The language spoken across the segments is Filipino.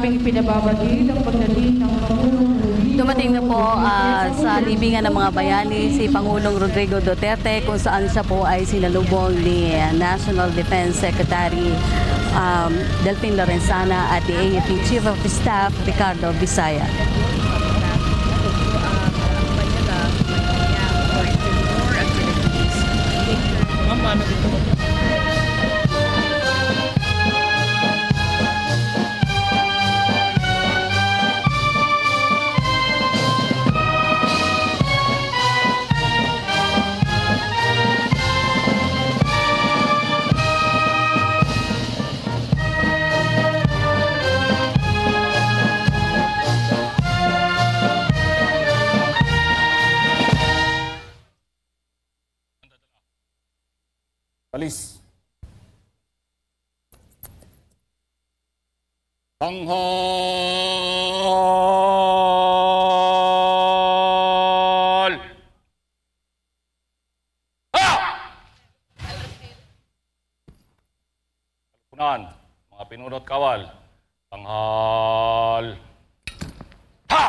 naming pinababagin ang pagdating ng Pangulong Rodrigo. Dumating na po sa libingan ng mga bayani si Pangulong Rodrigo Duterte kung saan siya po ay sinalubong ni National Defense Secretary Delfin Lorenzana at the AFP Chief of Staff Ricardo Bisaya. Alis. Tanghal! Ha! Kalupunan, mga pinunot kawal. Tanghal! Ha!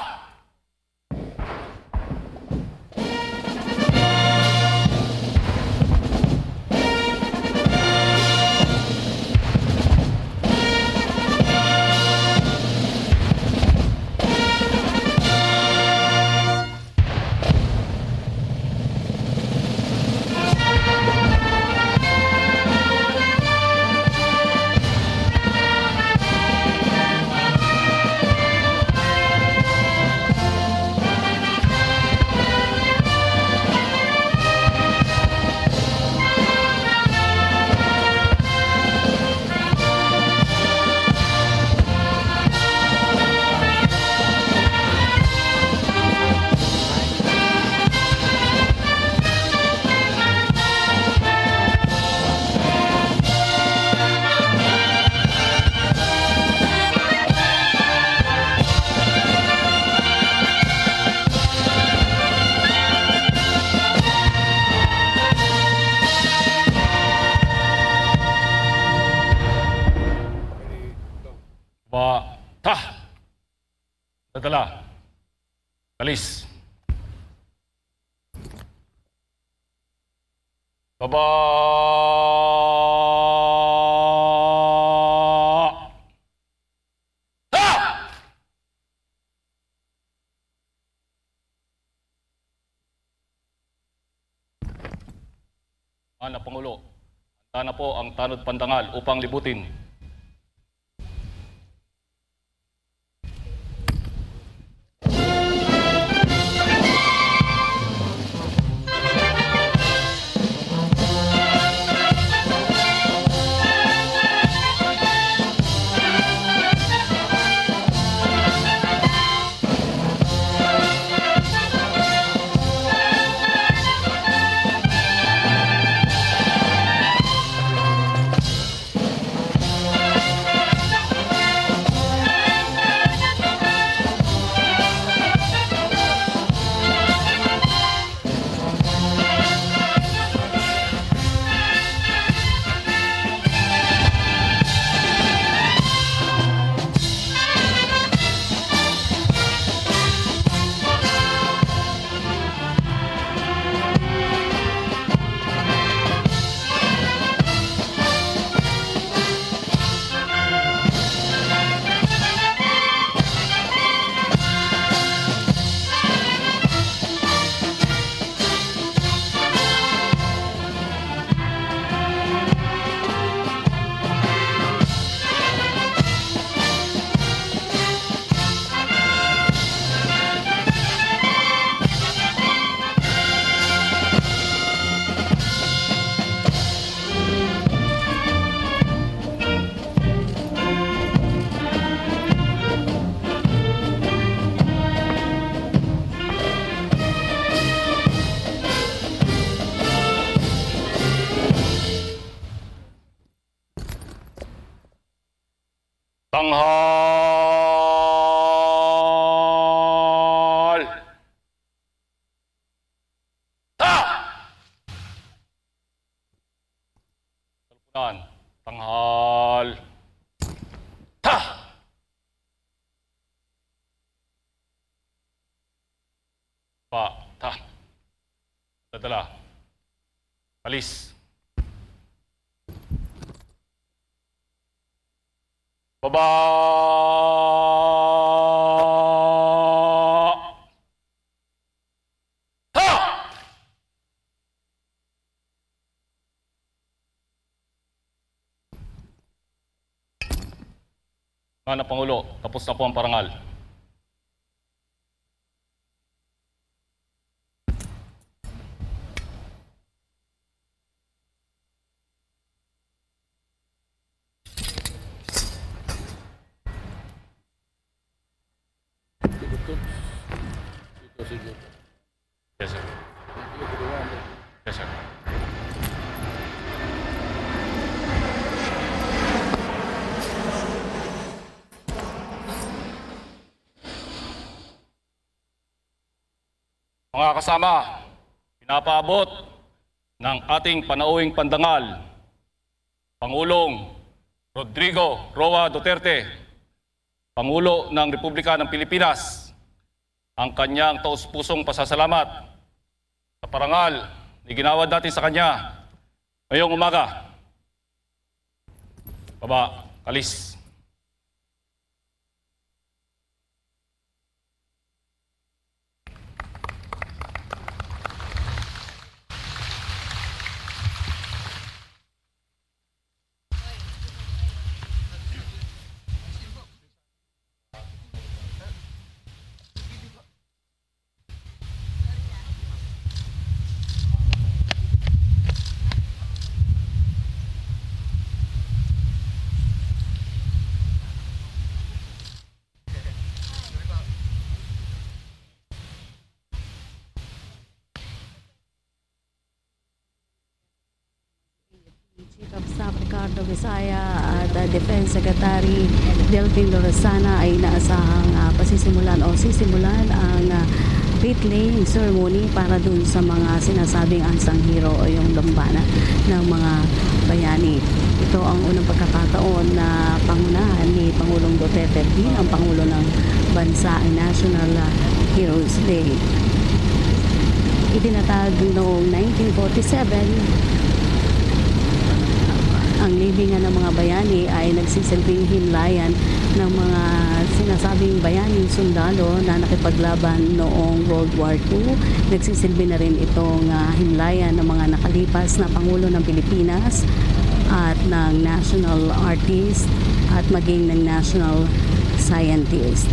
Dadala. Alis. Baba. Na Pangulo, handa na po ang tanod pandangal upang libutin. Tanghal! Ha! Kalupunan, tanghal. Ha! Dadala. Alis. Baba! Ha! Mga Pangulo, tapos na po ang parangal. Yes, sir. Yes, sir. Mga kasama, pinapaabot ng ating panauhing pandangal, Pangulong Rodrigo Roa Duterte, Pangulo ng Republika ng Pilipinas, ang kanyang taus-pusong pasasalamat sa parangal na ginawad natin sa kanya ngayong umaga. Baba, alis. Chief of Staff Ricardo Visaya at Defense Secretary Delphine Lorenzana ay inaasahang pasisimulan o sisimulan ang faith laying ceremony para dun sa mga sinasabing unsung hero o yung dambana ng mga bayani. Ito ang unang pagkakataon na pangunahan ni Pangulong Duterte bilang Pangulo ng Bansa ay National Heroes Day. Itinatag noong 1947 ang libingan ng mga bayani ay nagsisilbing himlayan ng mga sinasabing bayaning sundalo na nakipaglaban noong World War II. Nagsisilbi na rin itong himlayan ng mga nakalipas na Pangulo ng Pilipinas at ng national artist at maging ng national scientist.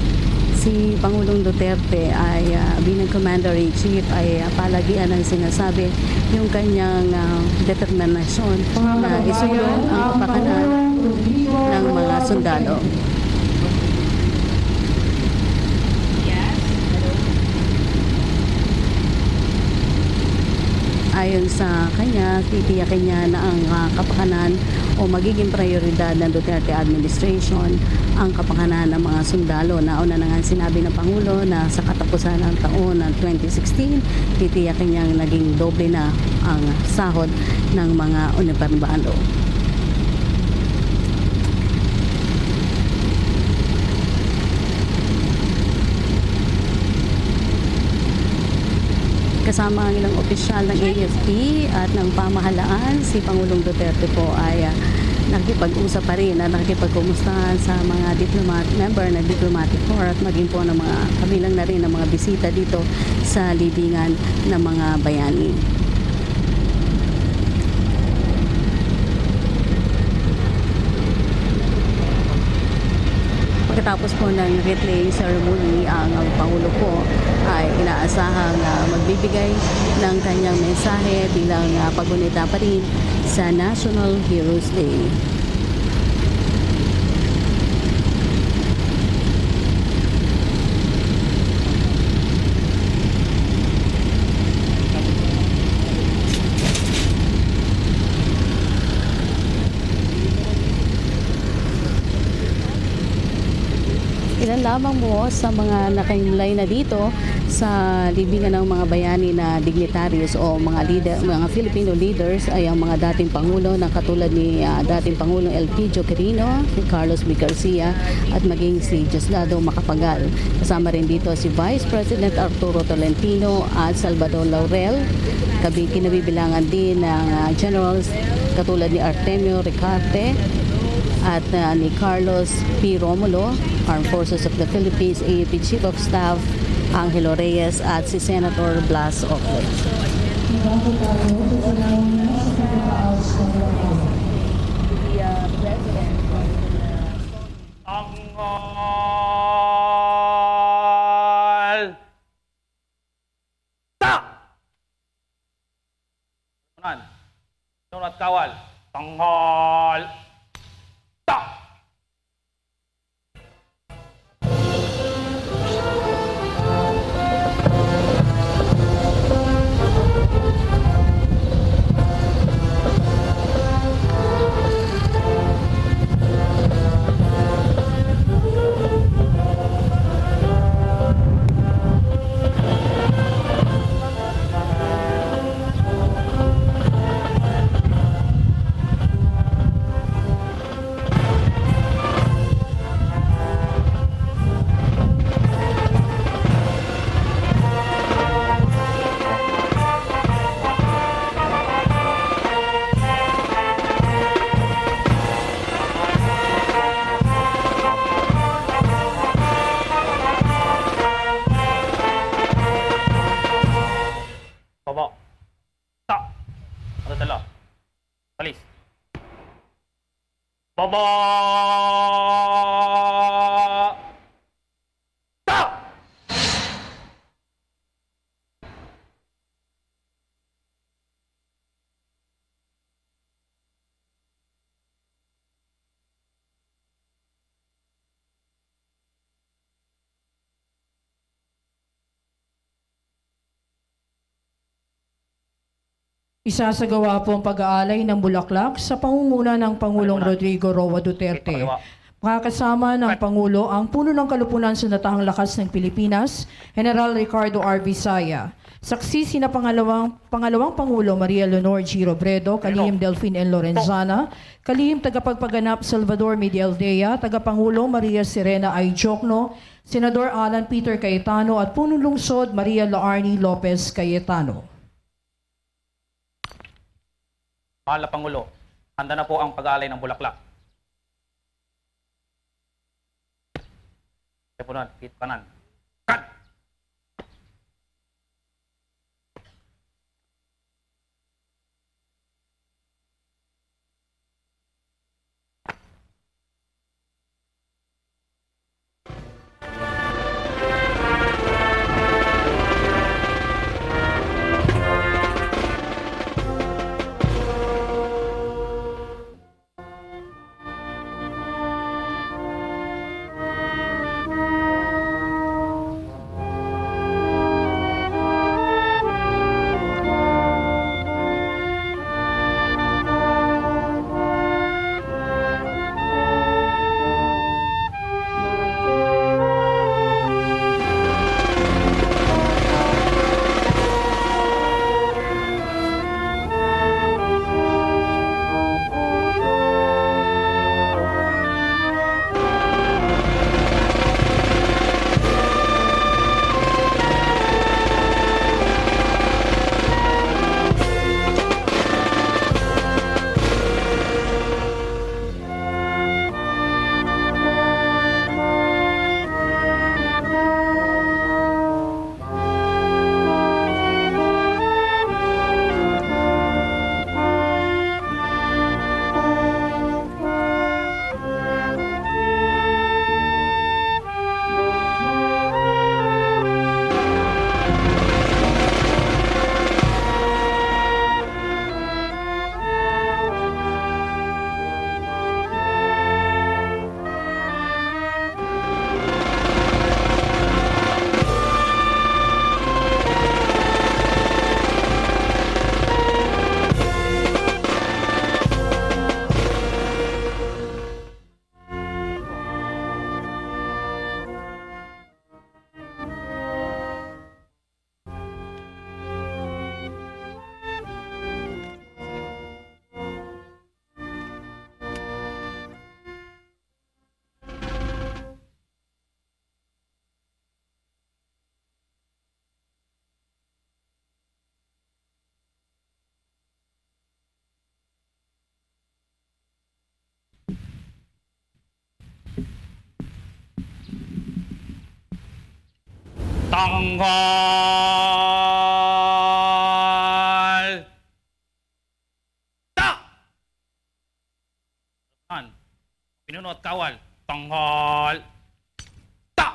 Si Pangulong Duterte ay bilang Commander-in-Chief ay palagian ng sinasabi yung kanyang determinasyon na isulong ang kapakanan ng mga sundalo. Ayon sa kanya, titiyakin niya na ang kapakanan o magiging prioridad ng Duterte administration ang kapakanan ng mga sundalo. Nauna na nga sinabi ng Pangulo na sa katapusan ng taon ng 2016, titiyakin niyang naging doble na ang sahod ng mga uniperbalo. Kasama ang ilang opisyal ng AFP at ng pamahalaan, si Pangulong Duterte po ay nakikipag-usap pa rin at nakikipagkumustahan sa mga member ng diplomatic corps at maging po ng mga kabilang na rin ng mga bisita dito sa libingan ng mga bayani. Pagkatapos po ng wreath laying ceremony, ang Pangulo po ay inaasahang magbibigay ng kanyang mensahe bilang pagunita pa rin sa National Heroes Day. Ilan lamang mo sa mga nakahimlay na dito sa libingan ng mga bayani na dignitaries o mga leader, mga Filipino leaders ay ang mga dating pangulo na katulad ni dating Pangulong Elpidio Quirino, si Carlos B. Garcia at maging si Diosdado Macapagal. Kasama rin dito si Vice President Arturo Tolentino at Salvador Laurel. Kinabibilangan din ng generals katulad ni Artemio Ricarte at ni Carlos P. Romulo, Armed Forces of the Philippines, AFP Chief of Staff Angelo Reyes at si Senator Blas Ocle. Tanghal! Ta! Unan. Sunod at kawal. Tanghal! Ta! Baba. Ta. Ano tala? Alis. Baba. Ta. Isasagawa po ang pag-aalay ng bulaklak sa pangunguna ng Pangulong Rodrigo Roa Duterte. Makakasama ng Pangulo ang puno ng kalupunan sa Natahang Lakas ng Pilipinas, General Ricardo R. Visaya. Saksi sina pangalawang Pangulo Maria Leonor G. Robredo, Kalihim Delfin N. Lorenzana, Kalihim Tagapagpaganap Salvador Medialdea, Tagapangulo Maria Serena I. Jocno, Senador Alan Peter Cayetano at Punong Lungsod Maria Laarni Lopez Cayetano. Mahal na Pangulo, handa na po ang pag-aalay ng bulaklak. Tepunan, hit kanan. Kan! Tanghal! Ta! Pinuno at kawal. Tanghal! Ta!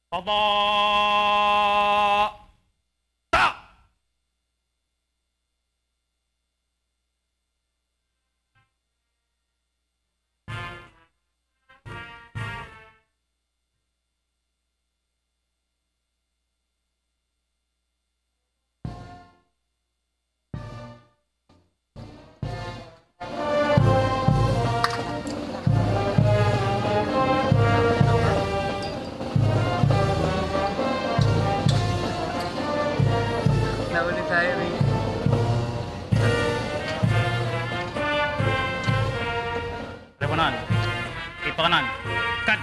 Baba! Ta! Nauli tayo rin. Lebanon. Kita kanan. Cut!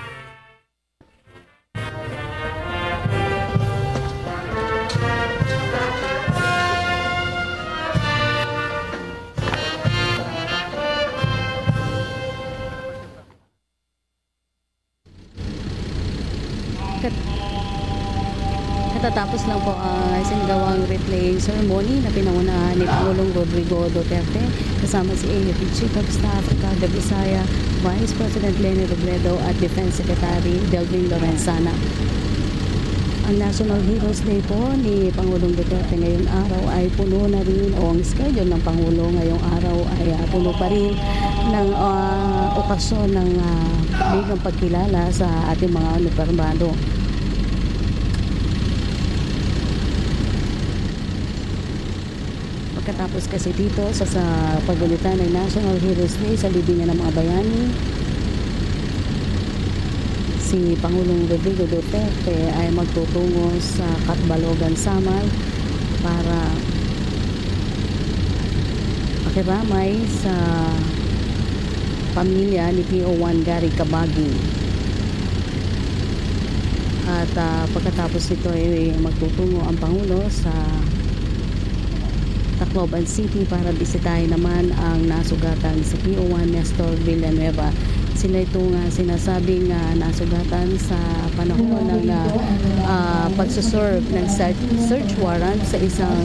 Katatapos lang po ang sinigawang replaying ceremony na pinangunahan ni Pangulong Rodrigo Duterte kasama si AFP Chief of Staff Ricardo Bisaya, Vice President Leni Robredo at Defense Secretary Delvin Lorenzana. Ang National Heroes Day po ni Pangulong Duterte ngayong araw ay puno na rin o ang schedule ng Pangulo ngayong araw ay puno pa rin ng okasyon ng bigang pagkilala sa ating mga uniformado. Pagkatapos kasi dito sa paggulitan ng National Heroes Day sa libingan ng mga bayani, si Pangulong Rodrigo Duterte ay magtutungo sa Catbalogan, Samar para makiramay sa pamilya ni PO1 Gary Cabagi. At pagkatapos nito ay magtutungo ang Pangulo sa Tacloban City para bisitahin naman ang nasugatan sa PO1 Nestor Villanueva. Sila ito nga sinasabing nasugatan sa panahon ng pagsuserve ng search warrant sa isang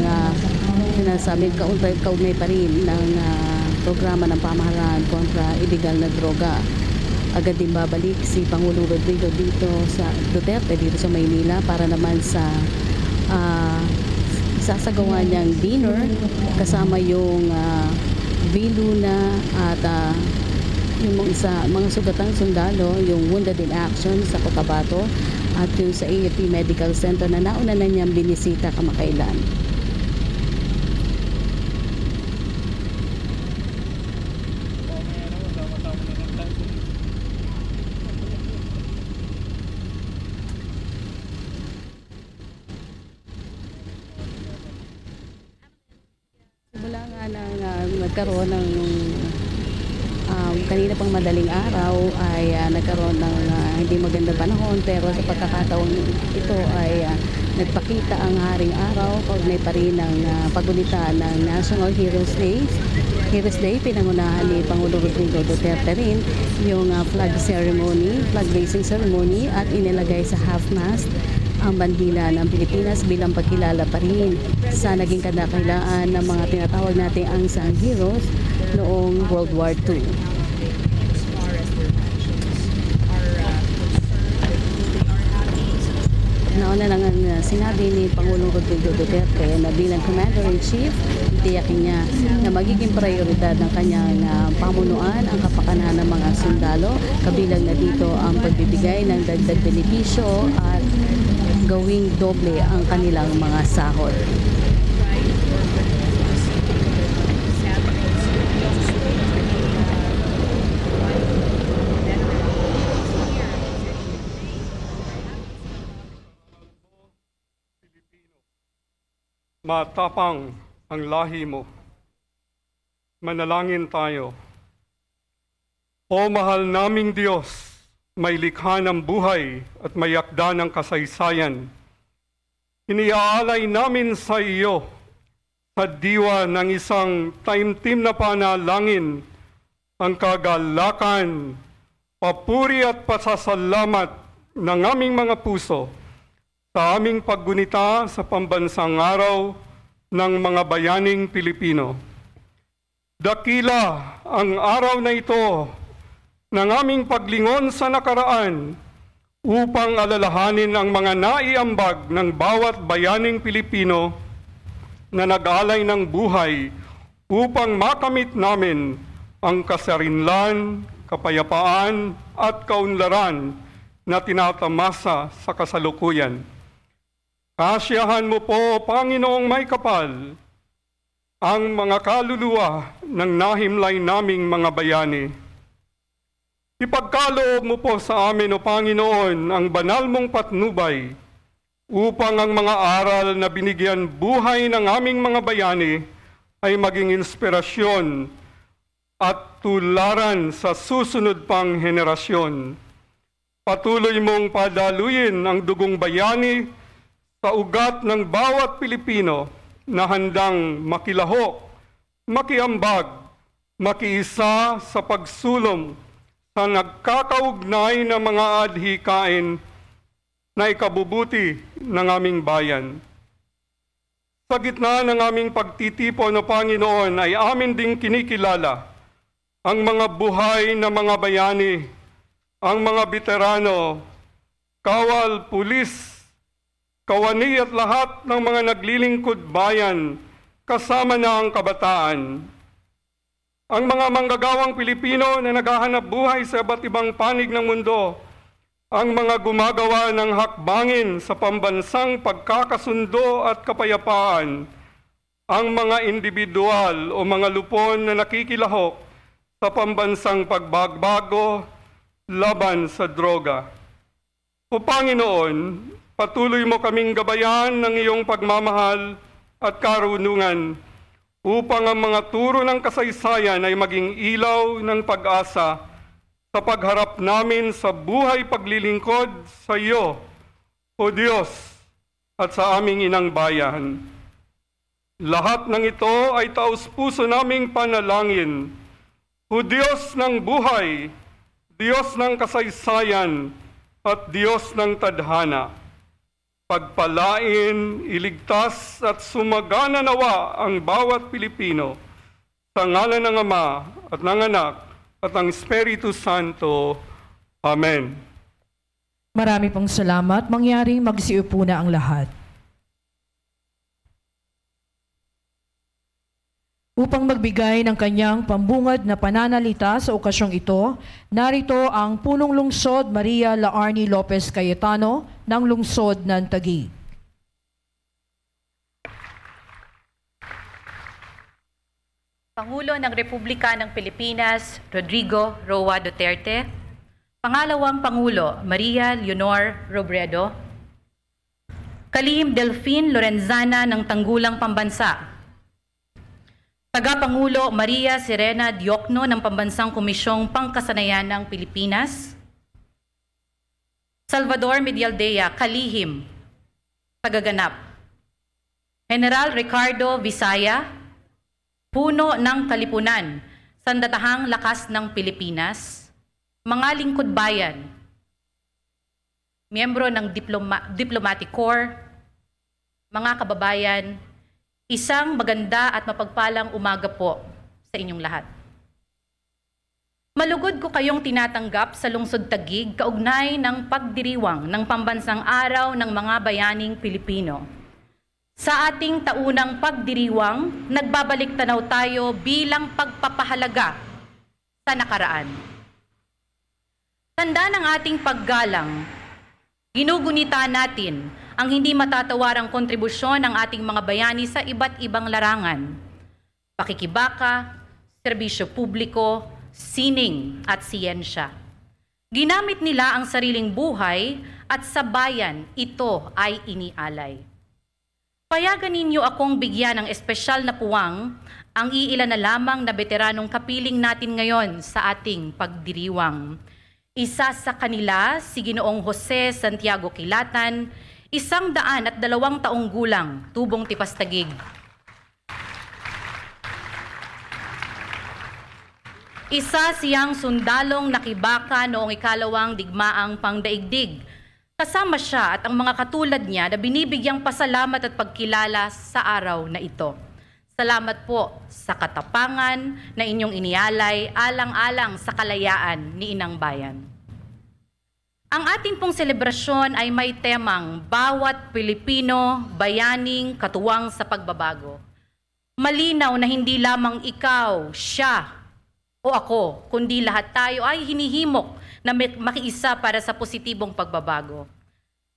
sinasabing kaugnay pa rin ng programa ng pamahalaan kontra illegal na droga. Agad din babalik si Pangulong Rodrigo Duterte dito sa Maynila para naman sa sasagawa niyang dinner kasama yung Viluna at yung mga sugatang sundalo, yung Wounded in Action sa Cotabato at yung sa AFP Medical Center na nauna na niyang binisita kamakailan. nagkaroon ng kanina pang madaling araw ay nagkaroon ng hindi magandang panahon, pero sa pagkakataon ito ay nagpakita ang Haring Araw, kaugnay pa rin ng paggunita ng National Heroes Day. Pinangunahan ni Pangulong Rodrigo Duterte rin yung flag raising ceremony, at inilagay sa half-mast ang bandila ng Pilipinas bilang pagkilala pa rin sa naging kadakilaan ng mga tinatawag nating unsung heroes noong World War II. Nauna lang ang sinabi ni Pangulong Rodrigo Duterte na bilang Commander-in-Chief, tiyakin niya na magiging prioridad ng kanyang pamunuan ang kapakanan ng mga sundalo, kabilang na dito ang pagbibigay ng dagdag benepisyo at gawing doble ang kanilang mga sahod. Matapang ang lahi mo. Manalangin tayo. O mahal naming Diyos, may likha ng buhay at may akda ng kasaysayan. Iniaalay namin sa iyo sa diwa ng isang taimtim na panalangin ang kagalakan, papuri at pasasalamat ng aming mga puso sa aming paggunita sa pambansang araw ng mga bayaning Pilipino. Dakila ang araw na ito ng aming paglingon sa nakaraan upang alalahanin ang mga naiambag ng bawat bayaning Pilipino na nag-alay ng buhay upang makamit namin ang kasarinlan, kapayapaan at kaunlaran na tinatamasa sa kasalukuyan. Kasiyahan mo po, Panginoong may kapal, ang mga kaluluwa ng nahimlay naming mga bayani. Ipagkaloob mo po sa amin, O Panginoon, ang banal mong patnubay upang ang mga aral na binigyan buhay ng aming mga bayani ay maging inspirasyon at tularan sa susunod pang henerasyon. Patuloy mong padaluyin ang dugong bayani sa ugat ng bawat Pilipino na handang makilahok, makiambag, makiisa sa pagsulong sa nagkakaugnay na mga adhikain na ikabubuti ng aming bayan. Sa gitna ng aming pagtitipon, O Panginoon, ay amin ding kinikilala ang mga buhay na mga bayani, ang mga veterano, kawal, pulis, kawani at lahat ng mga naglilingkod bayan, kasama na ang kabataan. Ang mga manggagawang Pilipino na naghahanap buhay sa iba't ibang panig ng mundo, ang mga gumagawa ng hakbangin sa pambansang pagkakasundo at kapayapaan, ang mga individual o mga lupon na nakikilahok sa pambansang pagbagbago laban sa droga. O Panginoon, patuloy mo kaming gabayan ng iyong pagmamahal at karunungan upang ang mga turo ng kasaysayan ay maging ilaw ng pag-asa sa pagharap namin sa buhay paglilingkod sa iyo, O Diyos, at sa aming inang bayan. Lahat ng ito ay taus-puso naming panalangin. O Diyos ng buhay, Diyos ng kasaysayan, at Diyos ng tadhana, pagpalain, iligtas at sumagana nawa ang bawat Pilipino sa ngalan ng Ama at ng Anak at ng Espiritu Santo. Amen. Marami pong salamat. Mangyaring magsiupo na ang lahat. Upang magbigay ng kanyang pambungad na pananalita sa okasyong ito, narito ang Punong Lungsod Maria Laarni Lopez Cayetano ng Lungsod ng Taguig. Pangulo ng Republika ng Pilipinas, Rodrigo Roa Duterte. Pangalawang Pangulo, Maria Leonor Robredo. Kalihim Delphine Lorenzana ng Tanggulang Pambansa. Tagapangulo Maria Serena Diokno ng Pambansang Komisyong Pangkasanayan ng Pilipinas. Salvador Medialdea, Kalihim, Tagaganap. General Ricardo Visaya, Puno ng Kalipunan, Sandatahang Lakas ng Pilipinas. Mga lingkod bayan, miyembro ng Diplomatic Corps, mga kababayan, isang maganda at mapagpalang umaga po sa inyong lahat. Malugod ko kayong tinatanggap sa Lungsod Taguig kaugnay ng pagdiriwang ng Pambansang Araw ng Mga Bayaning Pilipino. Sa ating taunang pagdiriwang, nagbabalik tanaw tayo bilang pagpapahalaga sa nakaraan. Tanda ng ating paggalang, ginugunita natin ang hindi matatawarang kontribusyon ng ating mga bayani sa iba't ibang larangan. Pakikibaka, serbisyo publiko, sining at siyensya. Ginamit nila ang sariling buhay at sa bayan ito ay inialay. Payagan ninyo akong bigyan ng espesyal na puwang ang iilan na lamang na veteranong kapiling natin ngayon sa ating pagdiriwang. Isa sa kanila, si Ginoong Jose Santiago Kilatan, 102 taong gulang, tubong Tipas Taguig. Isa siyang sundalong nakibaka noong ikalawang digmaang pangdaigdig. Kasama siya at ang mga katulad niya na binibigyang pasalamat at pagkilala sa araw na ito. Salamat po sa katapangan na inyong inialay alang-alang sa kalayaan ni Inang Bayan. Ang ating pong selebrasyon ay may temang bawat Pilipino, bayaning, katuwang sa pagbabago. Malinaw na hindi lamang ikaw, siya, o ako, kundi lahat tayo ay hinihimok na makiisa para sa positibong pagbabago.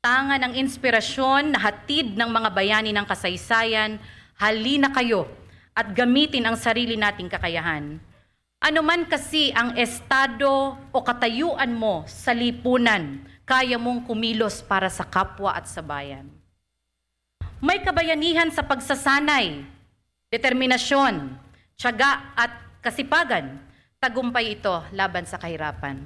Tanga ng inspirasyon na hatid ng mga bayani ng kasaysayan, halina kayo at gamitin ang sarili nating kakayahan. Ano man kasi ang estado o katayuan mo sa lipunan, kaya mong kumilos para sa kapwa at sa bayan. May kabayanihan sa pagsasanay, determinasyon, tiyaga at kasipagan, tagumpay ito laban sa kahirapan.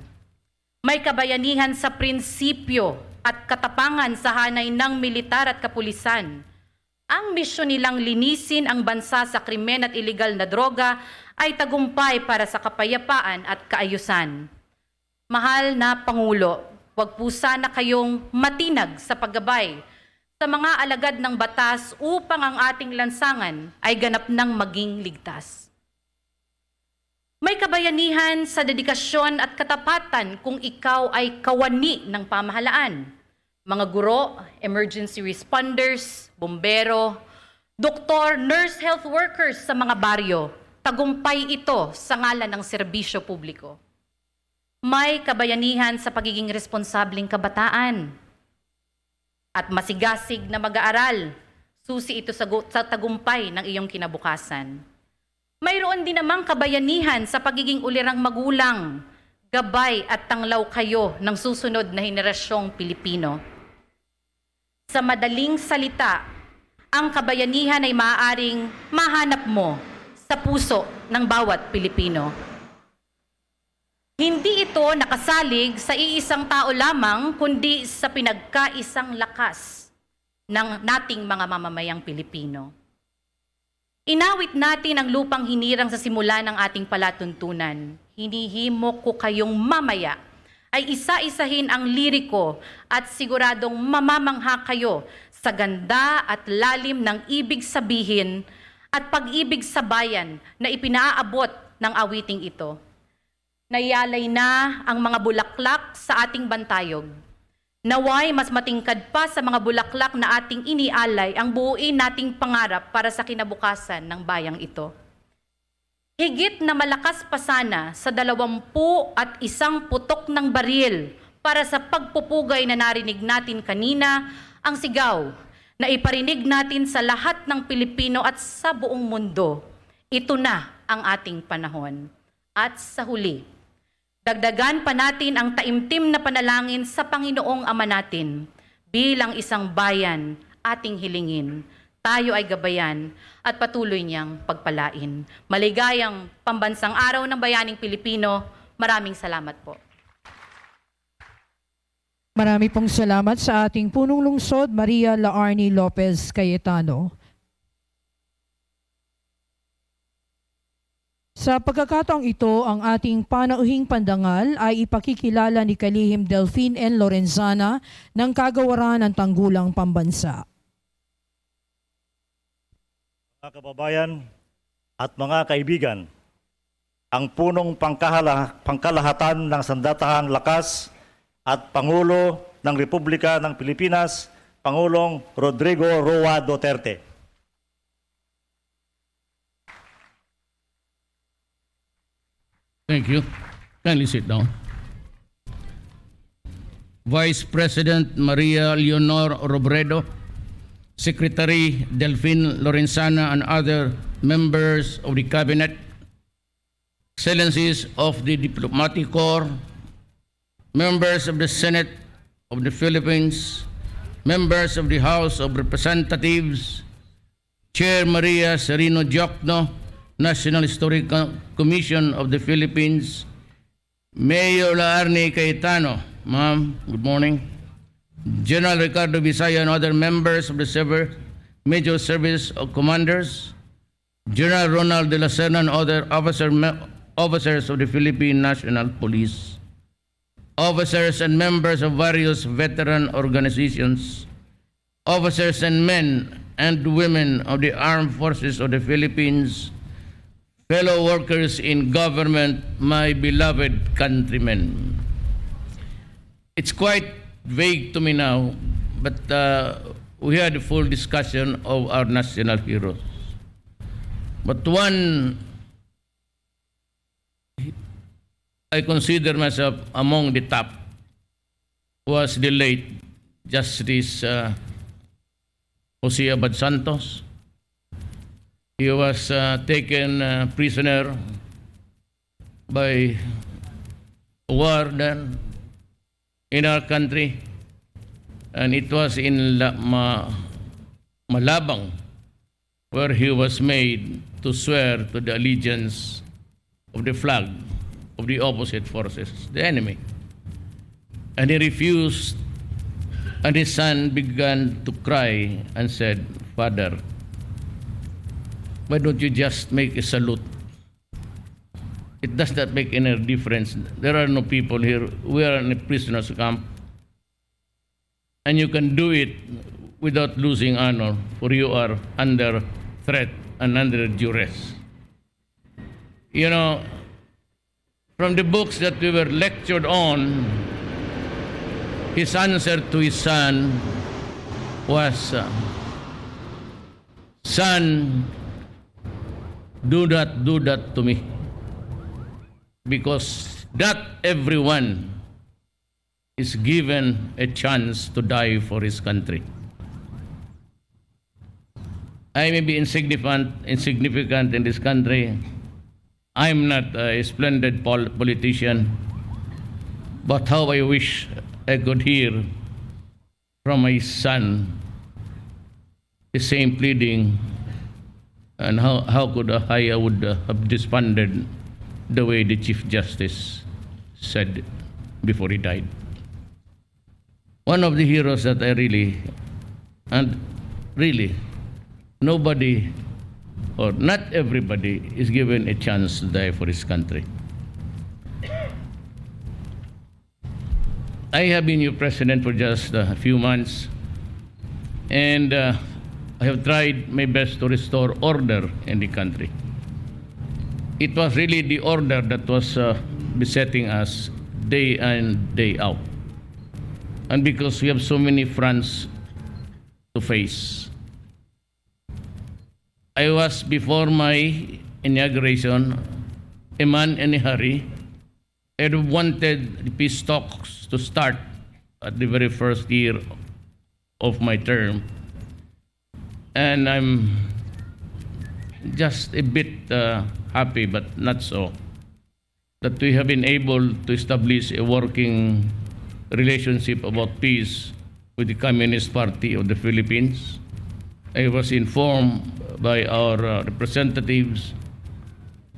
May kabayanihan sa prinsipyo at katapangan sa hanay ng militar at kapulisan. Ang misyon nilang linisin ang bansa sa krimen at iligal na droga ay tagumpay para sa kapayapaan at kaayusan. Mahal na Pangulo, huwag po sana kayong matinag sa paggabay sa mga alagad ng batas upang ang ating lansangan ay ganap ng maging ligtas. May kabayanihan sa dedikasyon at katapatan kung ikaw ay kawani ng pamahalaan. Mga guro, emergency responders, bombero, doktor, nurse, health workers sa mga baryo, tagumpay ito sa ngalan ng serbisyo publiko. May kabayanihan sa pagiging responsabling kabataan at masigasig na mag-aaral, susi ito sa tagumpay ng iyong kinabukasan. Mayroon din namang kabayanihan sa pagiging ulirang magulang, gabay at tanglaw kayo ng susunod na henerasyong Pilipino. Sa madaling salita, ang kabayanihan ay maaaring mahanap mo sa puso ng bawat Pilipino. Hindi ito nakasalig sa iisang tao lamang, kundi sa pinagkaisang lakas ng nating mga mamamayang Pilipino. Inawit natin ang lupang hinirang sa simula ng ating palatuntunan. Hinihimok ko kayong mamaya ay isa-isahin ang liriko at siguradong mamamangha kayo sa ganda at lalim ng ibig sabihin at pag-ibig sa bayan na ipinaabot ng awiting ito. Nayalay na ang mga bulaklak sa ating bantayog. Naway mas matingkad pa sa mga bulaklak na ating inialay ang buuin nating pangarap para sa kinabukasan ng bayang ito. Higit na malakas pa sana sa 21 putok ng baril para sa pagpupugay na narinig natin kanina ang sigaw na iparinig natin sa lahat ng Pilipino at sa buong mundo. Ito na ang ating panahon. At sa huli, dagdagan pa natin ang taimtim na panalangin sa Panginoong Ama natin. Bilang isang bayan, ating hilingin. tayo ay gabayan at patuloy niyang pagpalain. Maligayang Pambansang Araw ng Bayaning Pilipino. Maraming salamat po. Marami pong salamat sa ating punong lungsod, Maria Laarni Lopez Cayetano. Sa pagkakataong ito, ang ating panauhing pandangal ay ipakikilala ni Kalihim Delphine N. Lorenzana ng Kagawaran ng Tanggulang Pambansa. Mga kababayan at mga kaibigan, ang punong pangkalahatan ng sandatahang lakas at Pangulo ng Republika ng Pilipinas, Pangulong Rodrigo Roa Duterte. Thank you. Kindly sit down. Vice President Maria Leonor Robredo, Secretary Delphine Lorenzana, and other members of the Cabinet, Excellencies of the Diplomatic Corps, members of the Senate of the Philippines, members of the House of Representatives, Chair Maria Serino Diokno, National Historical Commission of the Philippines, Mayor Laarni Cayetano, ma'am, good morning, General Ricardo Visaya and other members of the Major Service Commanders, General Ronald de la Serna and other officers of the Philippine National Police, officers and members of various veteran organizations, officers and men and women of the Armed Forces of the Philippines, fellow workers in government, my beloved countrymen. It's quite vague to me now, but we had a full discussion of our national heroes. But one, I consider myself among the top, was the late Justice Jose Abad Santos. He was taken prisoner by war then in our country, and it was in Malabang where he was made to swear to the allegiance of the flag of the opposite forces, the enemy. And he refused, and his son began to cry and said, "Father, why don't you just make a salute? It does not make any difference. There are no people here. We are in a prisoner's camp. And you can do it without losing honor, for you are under threat and under duress." You know, from the books that we were lectured on, his answer to his son was, "Son, do not do that to me, because not everyone is given a chance to die for his country. I may be insignificant in this country. I'm not a splendid politician, but how I wish I could hear from my son the same pleading. And how could I would have responded the way the Chief Justice said before he died." One of the heroes that I really, nobody or not everybody is given a chance to die for his country. I have been your president for just a few months, and I have tried my best to restore order in the country. It was really the order that was besetting us day in, day out. And because we have so many fronts to face. I was, before my inauguration, a man in a hurry. I wanted the peace talks to start at the very first year of my term. And I'm just a bit happy, but not so, that we have been able to establish a working relationship about peace with the Communist Party of the Philippines. I was informed by our representatives,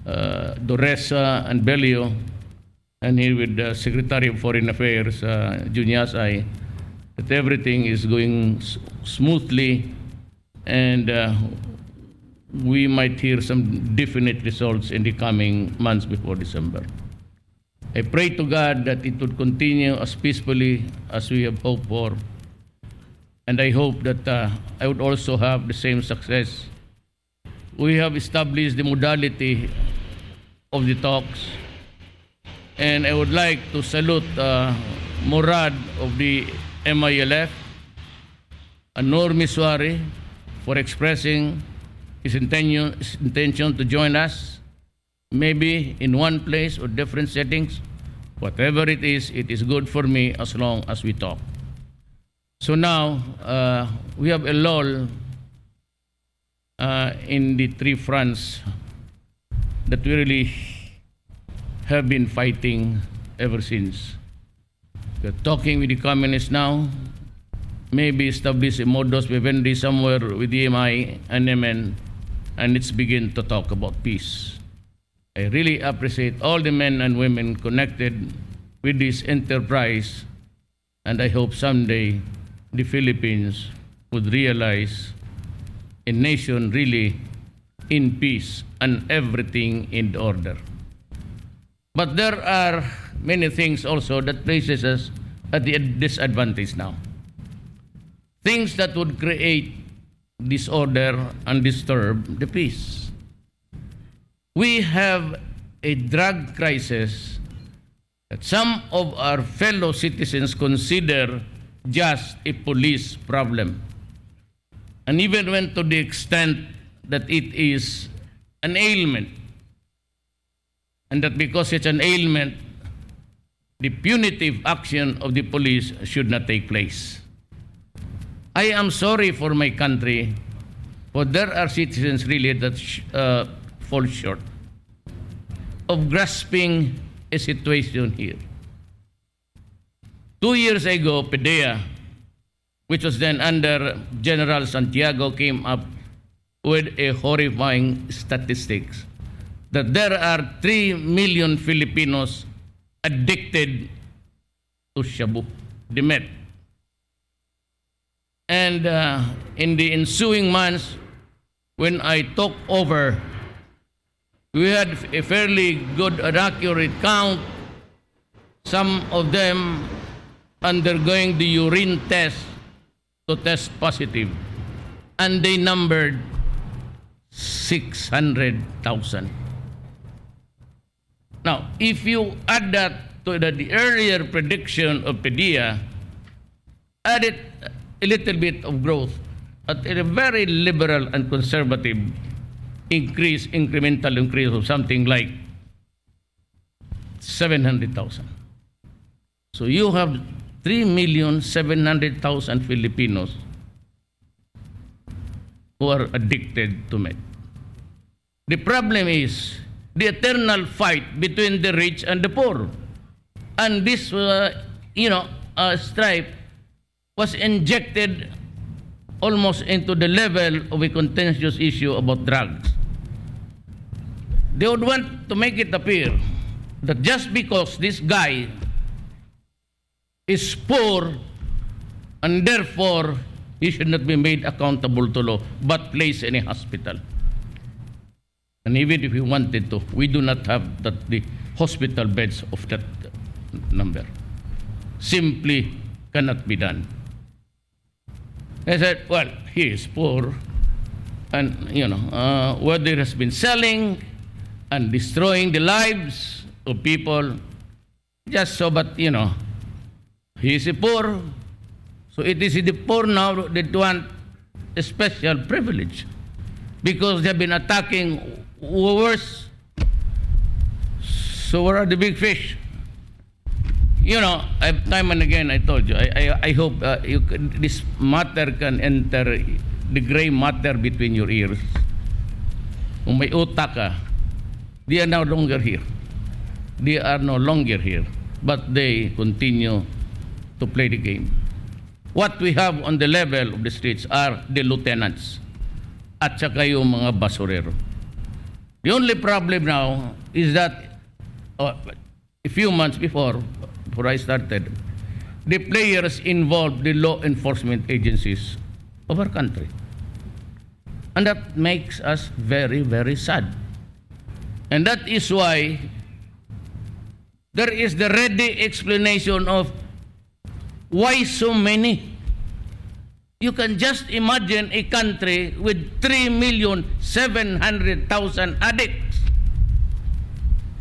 Doresa and Belio, and here with the Secretary of Foreign Affairs, Junyasay, that everything is going smoothly, and we might hear some definite results in the coming months before December. I pray to God that it would continue as peacefully as we have hoped for, and I hope that I would also have the same success. We have established the modality of the talks, and I would like to salute Murad of the MILF and Noor Miswari for expressing his intention to join us, maybe in one place or different settings. Whatever it is good for me as long as we talk. So now, we have a lull in the three fronts that we really have been fighting ever since. We're talking with the communists now, maybe establish a modus vivendi somewhere with the EMI and MN, and let's begin to talk about peace. I really appreciate all the men and women connected with this enterprise, and I hope someday the Philippines would realize a nation really in peace and everything in order. But there are many things also that places us at the disadvantage now. Things that would create disorder and disturb the peace. We have a drug crisis that some of our fellow citizens consider just a police problem, and even went to the extent that it is an ailment, and that because it's an ailment, the punitive action of the police should not take place. I am sorry for my country, but there are citizens really that fall short of grasping a situation here. 2 years ago, PDEA, which was then under General Santiago, came up with a horrifying statistics that there are 3 million Filipinos addicted to shabu, the meth. And in the ensuing months, when I took over, we had a fairly good and accurate count. Some of them undergoing the urine test to test positive, and they numbered 600,000. Now, if you add that to the earlier prediction of PDEA, add it a little bit of growth at a very liberal and conservative incremental increase of something like 700,000. So you have 3,700,000 Filipinos who are addicted to meth. The problem is the eternal fight between the rich and the poor. And this, strife was injected almost into the level of a contentious issue about drugs. They would want to make it appear that just because this guy is poor and therefore he should not be made accountable to law but placed in a hospital. And even if we wanted to, we do not have the hospital beds of that number. Simply cannot be done. I said, well, he is poor, and what he has been selling and destroying the lives of people just so, but he is a poor. So it is the poor now that want a special privilege because they have been attacking worse. So where are the big fish? Time and again I told you, I hope this matter can enter the gray matter between your ears. Kung may utak ka, they are no longer here. They are no longer here, but they continue to play the game. What we have on the level of the streets are the lieutenants at saka yung mga basurero. The only problem now is that a few months before I started, the players involved the law enforcement agencies of our country. And that makes us very, very sad. And that is why there is the ready explanation of why so many. You can just imagine a country with 3,700,000 addicts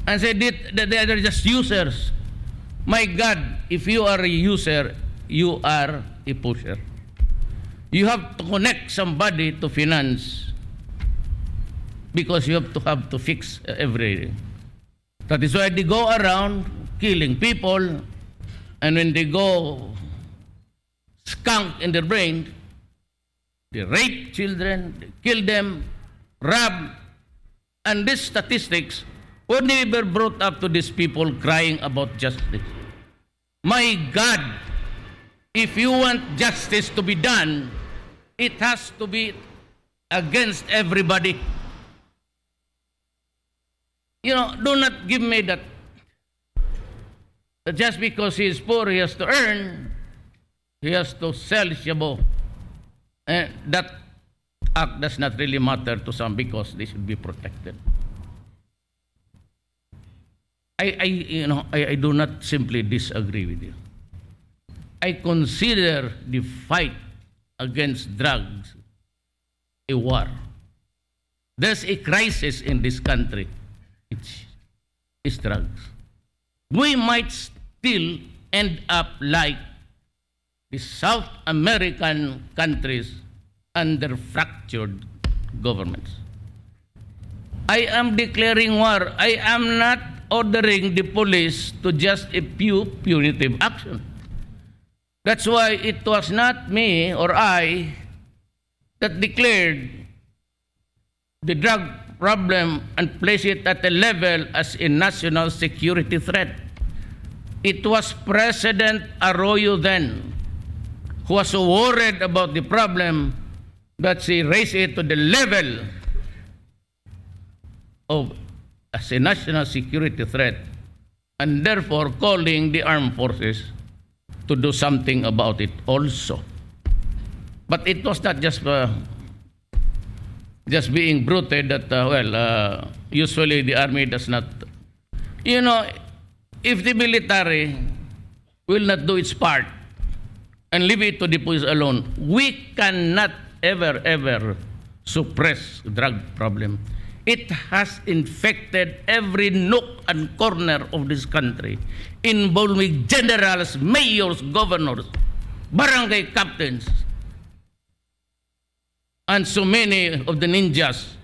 and say that they are just users. My God, if you are a user, you are a pusher. You have to connect somebody to finance because you have to fix everything. That is why they go around killing people, and when they go skunk in their brain, they rape children, they kill them, rob, and these statistics were never brought up to these people crying about justice. My God, if you want justice to be done, it has to be against everybody. You know, do not give me that just because he is poor, he has to earn, he has to sell shabu. That act does not really matter to some because they should be protected. I do not simply disagree with you. I consider the fight against drugs a war. There's a crisis in this country. It's drugs. We might still end up like the South American countries under fractured governments. I am declaring war. I am not ordering the police to just a few punitive action. That's why it was not me or I that declared the drug problem and placed it at a level as a national security threat. It was President Arroyo then who was so worried about the problem that she raised it to the level of as a national security threat, and therefore calling the armed forces to do something about it also. But it was not just being brutal that, usually the army does not. You know, if the military will not do its part and leave it to the police alone, we cannot ever suppress the drug problem. It has infected every nook and corner of this country, involving generals, mayors, governors, barangay captains, and so many of the ninjas.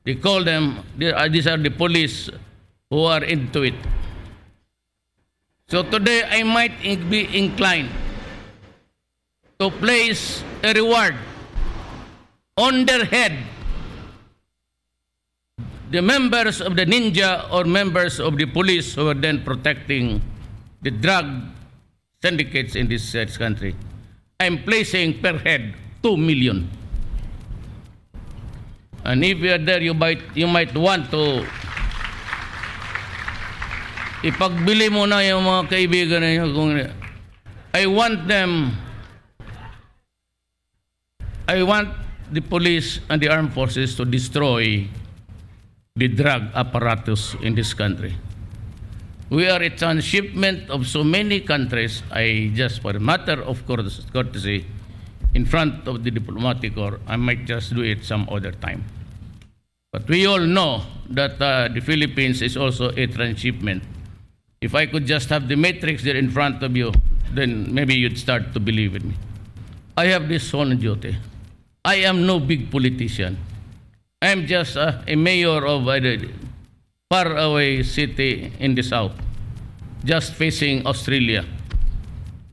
They call them, these are the police who are into it. So today I might be inclined to place a reward on their head the members of the ninja or members of the police who are then protecting the drug syndicates in this country. I'm placing per head 2 million. And if you are there, you might want to ipagbili mo na yung mga kaibigan ninyo. I want the police and the armed forces to destroy the drug apparatus in this country. We are a transshipment of so many countries. I just, for a matter of courtesy, in front of the diplomatic corps, I might just do it some other time. But we all know that the Philippines is also a transshipment. If I could just have the matrix there in front of you, then maybe you'd start to believe in me. I have this sole duty. I am no big politician. I am just a mayor of a faraway city in the south, just facing Australia.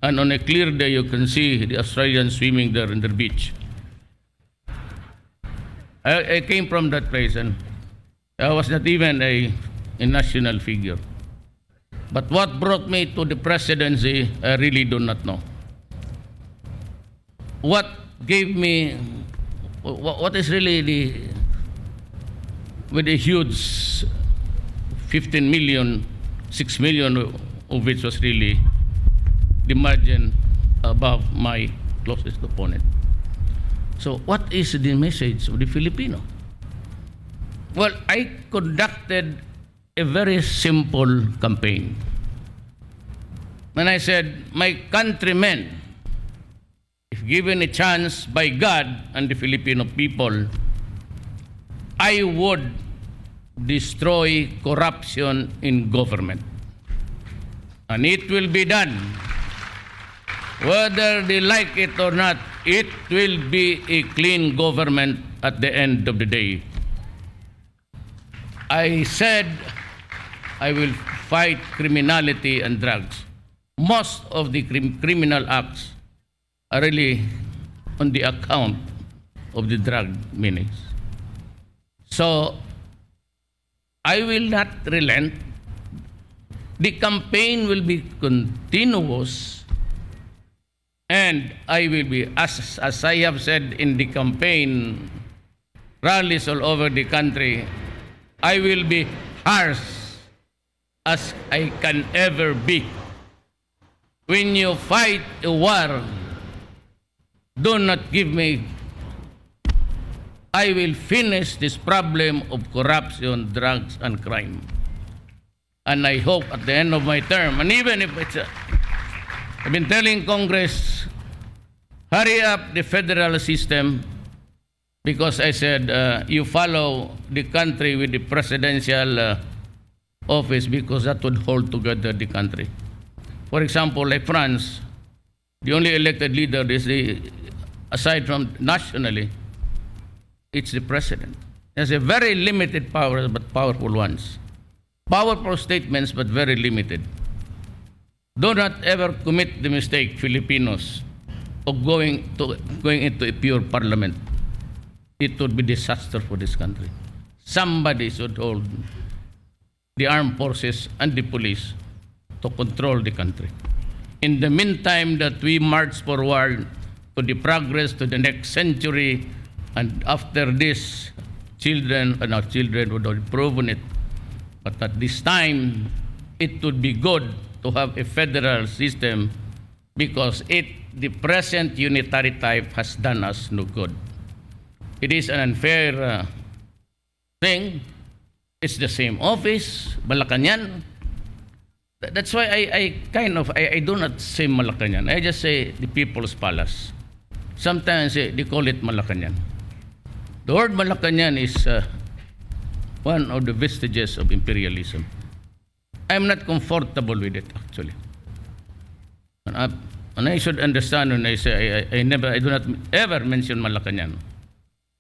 And on a clear day, you can see the Australians swimming there in the beach. I came from that place, and I was not even a national figure. But what brought me to the presidency, I really do not know. what gave me, what is really with a huge 15 million, 6 million of which was really the margin above my closest opponent. So what is the message of the Filipino? Well, I conducted a very simple campaign. And I said, my countrymen, if given a chance by God and the Filipino people, I would destroy corruption in government. And it will be done. Whether they like it or not, it will be a clean government at the end of the day. I said I will fight criminality and drugs. Most of the criminal acts are really on the account of the drug meanings. So I will not relent. The campaign will be continuous. And I will be, as I have said in the campaign rallies all over the country, I will be harsh as I can ever be. When you fight a war, do not give me. I will finish this problem of corruption, drugs, and crime. And I hope at the end of my term, and even if it's I've been telling Congress, hurry up the federal system, because I said you follow the country with the presidential office, because that would hold together the country. For example, like France, the only elected leader is aside from nationally, it's the president. He has a very limited powers, but powerful ones. Powerful statements, but very limited. Do not ever commit the mistake, Filipinos, of going into a pure parliament. It would be disaster for this country. Somebody should hold the armed forces and the police to control the country. In the meantime that we march forward to the progress to the next century, and after this, children and our children would have proven it. But at this time, it would be good to have a federal system, because the present unitary type has done us no good. It is an unfair thing. It's the same office, Malacanang. That's why I do not say Malacanang. I just say the People's Palace. Sometimes they call it Malacanang. The word Malacanang is one of the vestiges of imperialism. I'm not comfortable with it, actually. And I should understand when I say I do not ever mention Malacanang.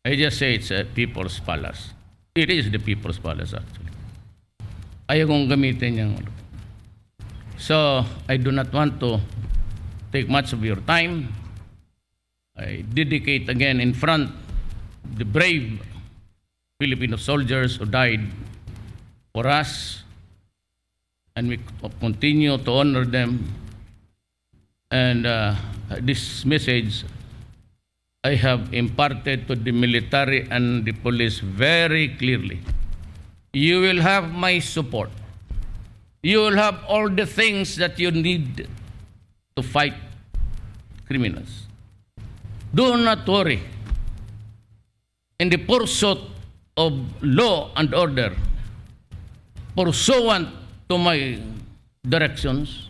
I just say it's a People's Palace. It is the People's Palace, actually. Ayaw kong gamitin yung. So, I do not want to take much of your time. I dedicate again in front the brave Filipino soldiers who died for us, and we continue to honor them. And this message I have imparted to the military and the police very clearly. You will have my support. You will have all the things that you need to fight criminals. Do not worry. In the pursuit of law and order, pursuant to my directions,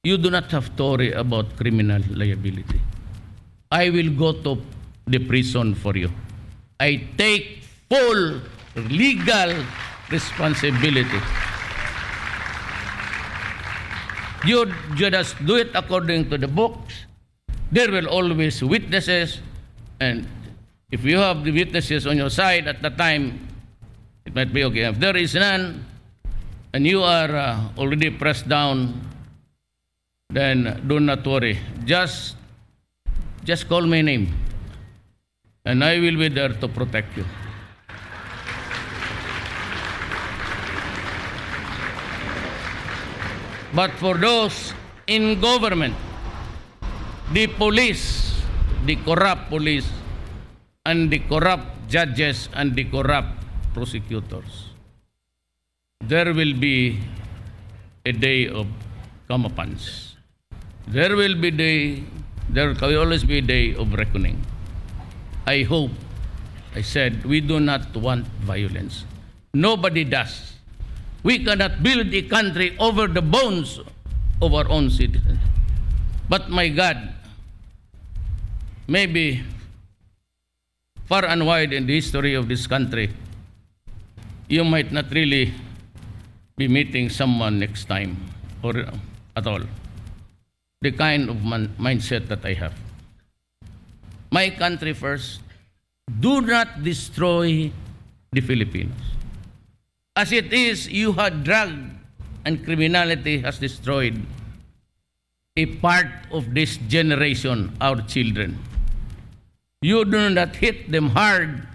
you do not have to worry about criminal liability. I will go to the prison for you. I take full legal responsibility. You just do it according to the books. There will always witnesses, and if you have the witnesses on your side at the time, it might be okay. If there is none, and you are already pressed down, then do not worry. Just call my name, and I will be there to protect you. But for those in government, the police, the corrupt police and the corrupt judges and the corrupt prosecutors. There will be a day of comeuppance. There will always be a day of reckoning. I hope, I said, we do not want violence. Nobody does. We cannot build a country over the bones of our own citizens. But my God, maybe far and wide in the history of this country, you might not really be meeting someone next time or at all. The kind of mindset that I have. My country first. Do not destroy the Filipinos. As it is, you had drug and criminality has destroyed a part of this generation, our children. You do not hit them hard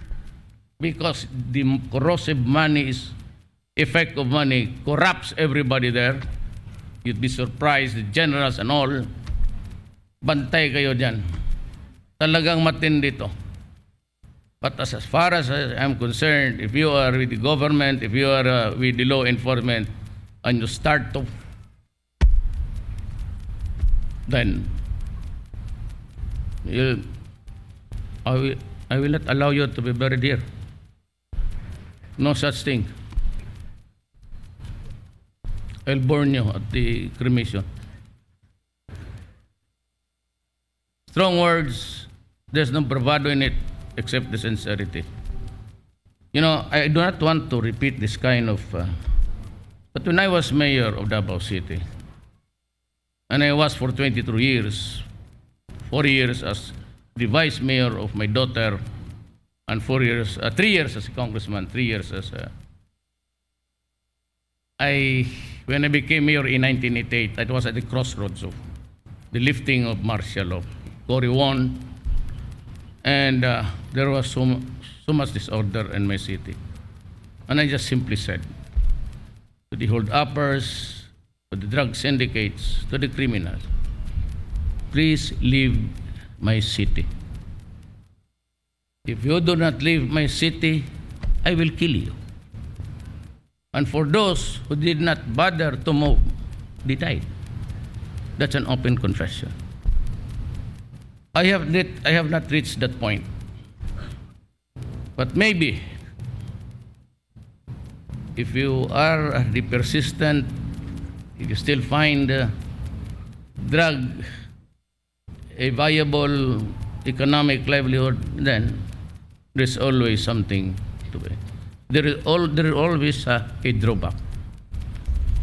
because the corrosive money effect of money corrupts everybody there. You'd be surprised, the generals and all. Bantay kayo dyan. Talagang matindi to. But as far as I'm concerned, if you are with the government, if you are with the law enforcement, and you start to, then I will not allow you to be buried here. No such thing. I'll burn you at the cremation. Strong words, there's no bravado in it except the sincerity. You know, I do not want to repeat this kind of... but when I was mayor of Davao City, and I was for 22 years, 4 years as the vice mayor of my daughter, and 3 years as a congressman, 3 years as a... When I became mayor in 1988, it was at the crossroads of the lifting of martial law. Cory won, and there was so much disorder in my city. And I just simply said to the hold-uppers, to the drug syndicates, to the criminals, please leave my city. If you do not leave my city, I will kill you. And for those who did not bother to move, they died. That's an open confession. I have not reached that point. But maybe, if you are the persistent, if you still find drug a viable economic livelihood, then there's always something to it. There is always a drawback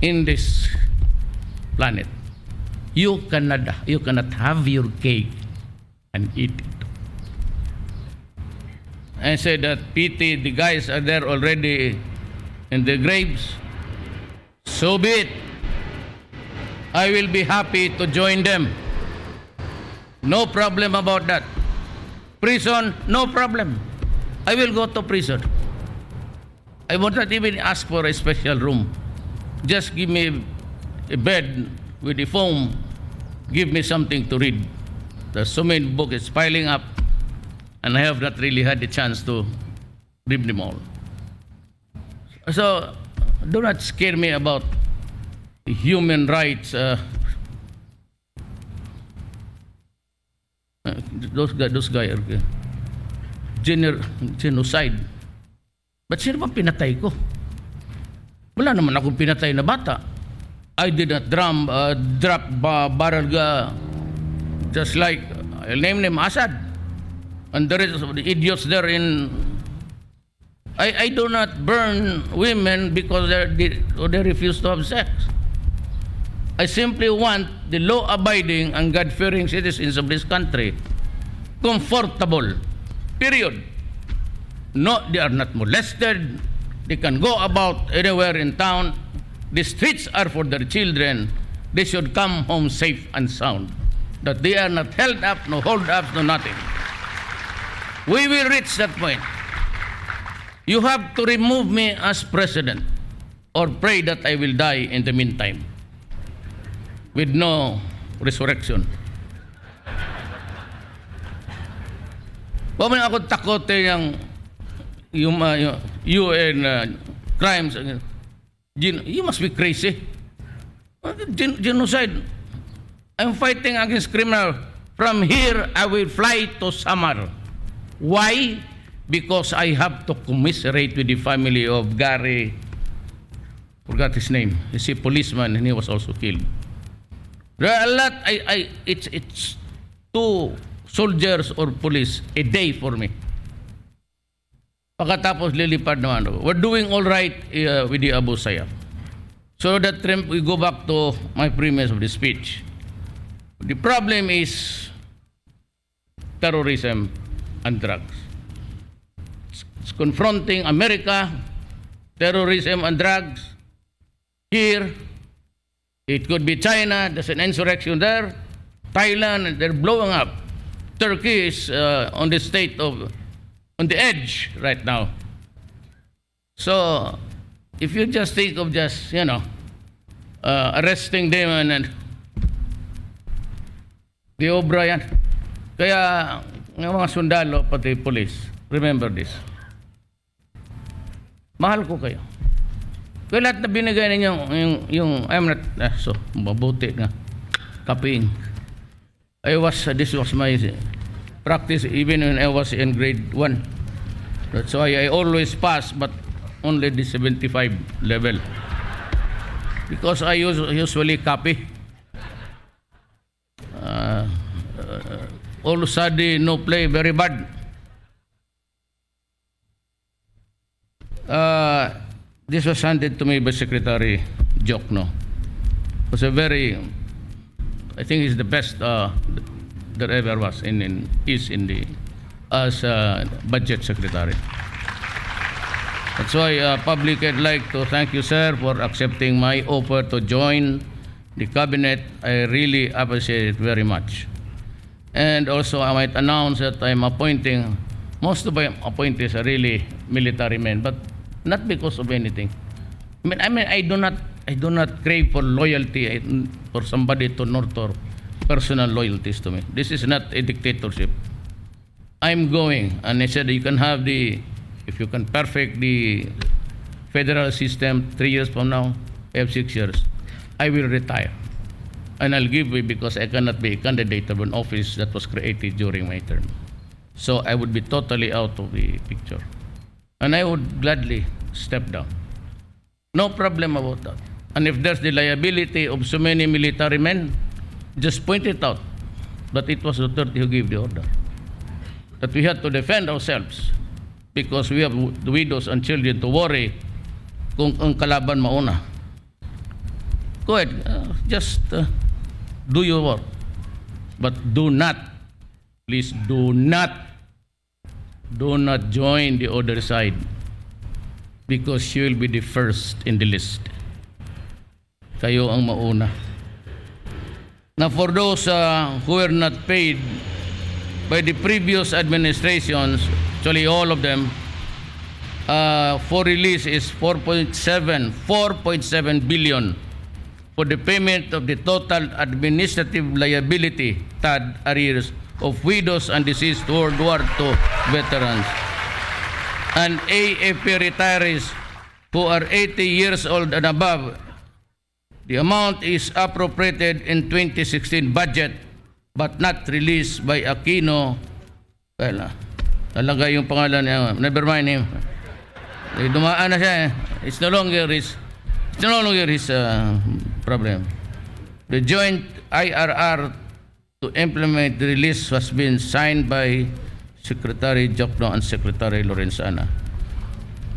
in this planet. You cannot have your cake and eat it. I say that pity, the guys are there already in the graves. So be it. I will be happy to join them. No problem about that. Prison, no problem. I will go to prison. I will not even ask for a special room. Just give me a bed with a foam. Give me something to read. There's so many books piling up, and I have not really had the chance to read them all. So, do not scare me about human rights. Those guys are genocide. But sino ba pinatay ko? Wala naman akong pinatay na bata. I did not drop barrel just like, I'll name them Assad. And the rest of the idiots there in... I do not burn women because they refuse to have sex. I simply want the law-abiding and God-fearing citizens of this country comfortable. Period. No, they are not molested. They can go about anywhere in town. The streets are for their children. They should come home safe and sound. That they are not held up, no hold up, no nothing. We will reach that point. You have to remove me as president or pray that I will die in the meantime with no resurrection. Huwag mo na ako takote yung UN crimes. You must be crazy. Genocide. I'm fighting against criminal. From here, I will fly to Samar. Why? Because I have to commiserate with the family of Gary. Forgot his name. He's a policeman and he was also killed. There are a lot. It's 2 soldiers or police a day for me. Pagkatapos lilipad naman ako. We're doing all right with the Abu Sayyaf. So that we go back to my premise of the speech. The problem is terrorism and drugs. It's confronting America, terrorism and drugs. Here, it could be China, there's an insurrection there. Thailand, they're blowing up. Turkey is on the edge right now. So, if you just think of arresting them and the O'Brien, kaya ng mga sundalo, pati police, remember this. Mahal ko kayo. Kaya lahat na binigay ninyo, I'm not, so, mabuti nga, kaping. This was my practice even when I was in grade 1. That's why I always pass, but only the 75 level. Because I usually copy. All study, no play, very bad. This was handed to me by Secretary Jokno. It was I think he's the best there ever was as budget secretary. That's why public I'd like to thank you, sir, for accepting my offer to join the cabinet. I really appreciate it very much. And also I might announce that I'm appointing, most of my appointees are really military men, but not because of anything. I mean, I do not crave for loyalty for somebody to nurture personal loyalties to me. This is not a dictatorship. I'm going, and I said you can have if you can perfect the federal system 3 years from now, I have 6 years, I will retire. And I'll give way because I cannot be a candidate of an office that was created during my term. So I would be totally out of the picture. And I would gladly step down. No problem about that. And if there's the liability of so many military men, just point it out. But it was Duterte who gave the order. That we had to defend ourselves because we have the widows and children to worry kung ang kalaban mauna. Go ahead, just do your work. But do not, please do not join the other side because she will be the first in the list. Kayo ang mauna. Now for those who were not paid by the previous administrations, actually all of them, for release is 4.7 billion for the payment of the total administrative liability, TAD, arrears of widows and deceased World War II veterans and AFP retirees who are 80 years old and above. The amount is appropriated in 2016 budget but not released by Aquino. Well, talaga yung pangalan niya. Never mind him. Dumaan na siya. It's no longer his problem. The joint IRR to implement the release has been signed by Secretary Jokno and Secretary Lorenzana.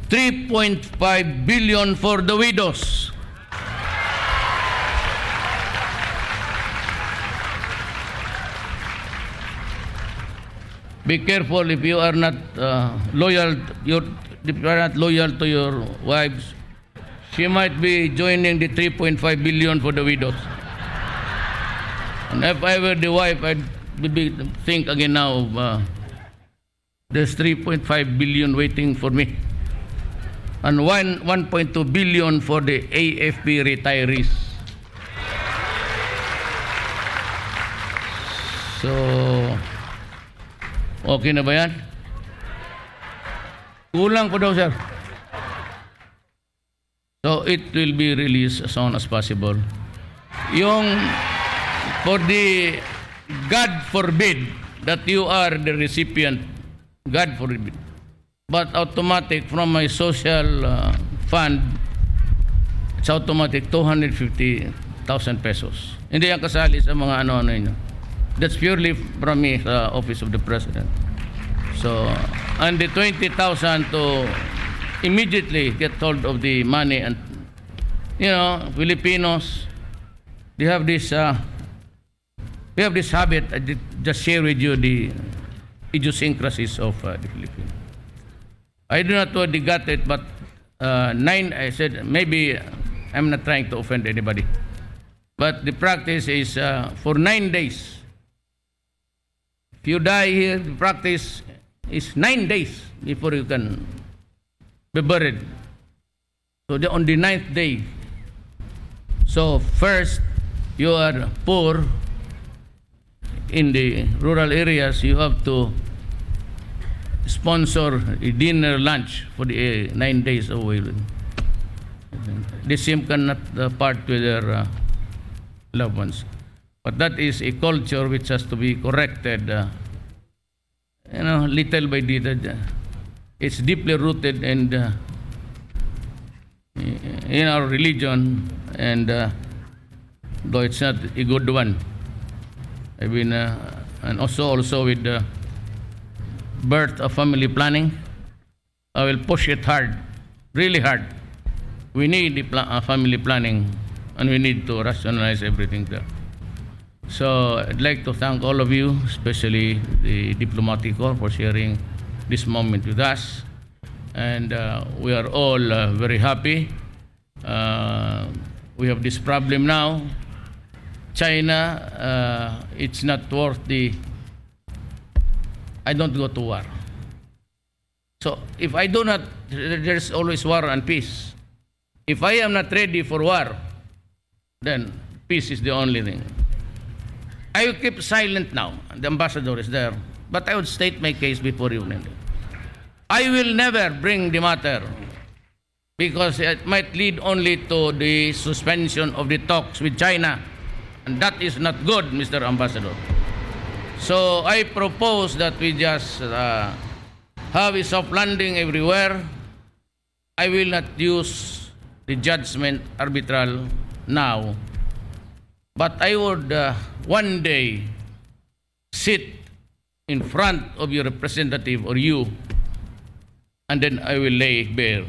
3.5 billion for the widows. Be careful if you are not loyal to your wives. She might be joining the 3.5 billion for the widows. And if I were the wife, I'd think again now of there's 3.5 billion waiting for me. And 1.2 billion for the AFP retirees. So, okay na ba yan? Kulang po daw, sir. So it will be released as soon as possible. Yung for the God forbid that you are the recipient, God forbid, but automatic from my social fund, it's automatic 250,000 pesos. Hindi yan kasali sa mga ano-ano yun. That's purely from me sa Office of the President. So, and the 20,000 to immediately get hold of the money. And you know, Filipinos, they have this we have this habit. I did just share with you the idiosyncrasies of the Philippines. I do not know they got it, but I said, maybe I'm not trying to offend anybody, but the practice is for 9 days. If you die here, the practice is 9 days before you can be buried. So on the 9th day, so first you are poor in the rural areas, you have to sponsor a dinner lunch for the 9 days away. The same cannot part with their loved ones. But that is a culture which has to be corrected, little by little. It's deeply rooted in our religion, and though it's not a good one. I mean, and also with the birth of family planning, I will push it hard, really hard. We need the family planning, and we need to rationalize everything there. So I'd like to thank all of you, especially the Diplomatic Corps, for sharing this moment with us. And we are all very happy. We have this problem now. China, it's not worth I don't go to war. So if I do not, there's always war and peace. If I am not ready for war, then peace is the only thing. I will keep silent now. The ambassador is there. But I would state my case before you. I will never bring the matter because it might lead only to the suspension of the talks with China. And that is not good, Mr. Ambassador. So I propose that we just have a soft landing everywhere. I will not use the judgment arbitral now. But I would one day sit in front of your representative or you, and then I will lay bare